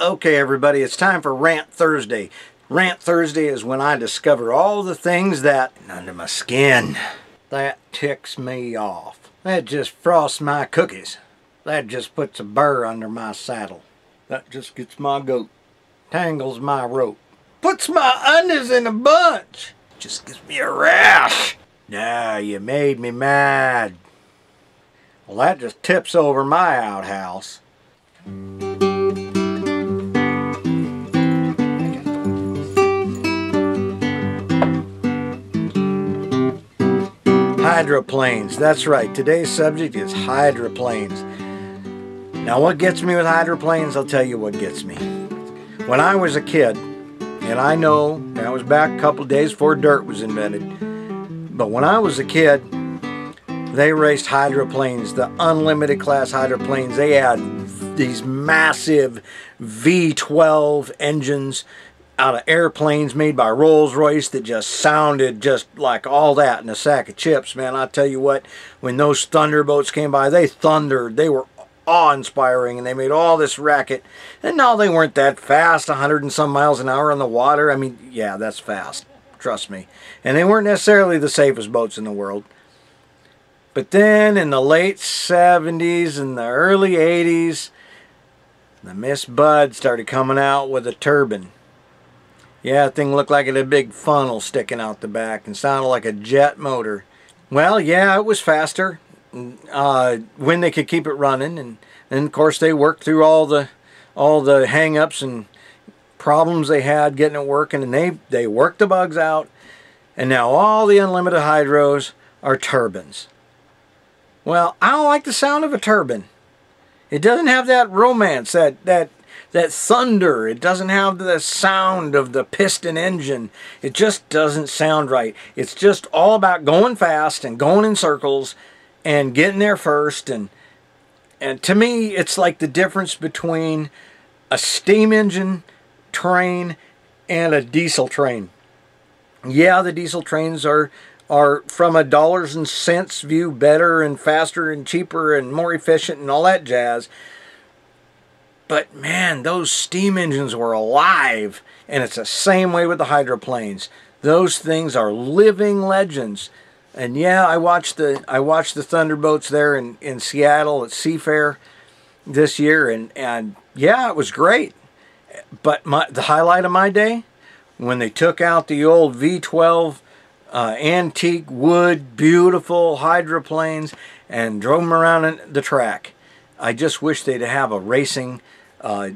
Okay, everybody, it's time for Rant Thursday. Rant Thursday is when I discover all the things that under my skin. That ticks me off. That just frosts my cookies. That just puts a burr under my saddle. That just gets my goat. Tangles my rope. Puts my onions in a bunch. Just gives me a rash. Now you made me mad. Well, that just tips over my outhouse. Hydroplanes. That's right. Today's subject is hydroplanes. Now, what gets me with hydroplanes? I'll tell you what gets me. When I was a kid, and I know that was back a couple of days before dirt was invented, but when I was a kid, they raced hydroplanes, the unlimited class hydroplanes. They had these massive V12 engines out of airplanes made by Rolls-Royce that just sounded just like all that in a sack of chips, man. I tell you what, when those thunderboats came by, they thundered. They were awe-inspiring, and they made all this racket. And no, they weren't that fast, 100 and some miles an hour on the water. I mean, yeah, that's fast, trust me. And they weren't necessarily the safest boats in the world. But then in the late 70s and the early 80s, the Miss Bud started coming out with a turbine. Yeah, that thing looked like it had a big funnel sticking out the back and sounded like a jet motor. Well, yeah, it was faster when they could keep it running, and of course they worked through all the hang-ups and problems they had getting it working, and they worked the bugs out, and now all the unlimited hydros are turbines. Well, I don't like the sound of a turbine. It doesn't have that romance, that thunder. It doesn't have the sound of the piston engine. It just doesn't sound right. It's just all about going fast and going in circles and getting there first. And to me, it's like the difference between a steam engine train and a diesel train. Yeah, the diesel trains are from a dollars and cents view better and faster and cheaper and more efficient and all that jazz. But man, those steam engines were alive, and it's the same way with the hydroplanes. Those things are living legends. And yeah, I watched the Thunderboats there in Seattle at Seafair this year, and yeah, it was great. But the highlight of my day, when they took out the old V12 antique wood, beautiful hydroplanes and drove them around the track. I just wish they'd have a racing a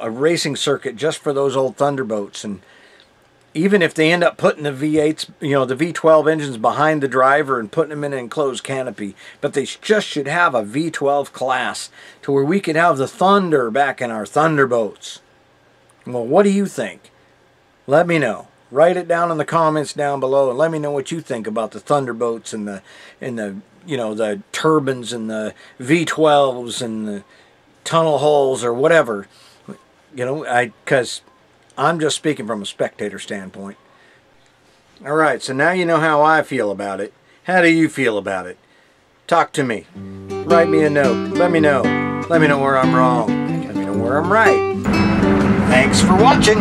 racing circuit just for those old Thunderboats. And even if they end up putting the V8s, the V12 engines behind the driver and putting them in an enclosed canopy, but they just should have a V12 class to where we could have the thunder back in our Thunderboats. Well, what do you think? Let me know. Write it down in the comments down below, and let me know what you think about the Thunderboats and the the turbines and the V12s and the tunnel holes or whatever. Because I'm just speaking from a spectator standpoint. All right, so now you know how I feel about it. How do you feel about it? Talk to me. Write me a note. Let me know. Let me know where I'm wrong. Let me know where I'm right. Thanks for watching.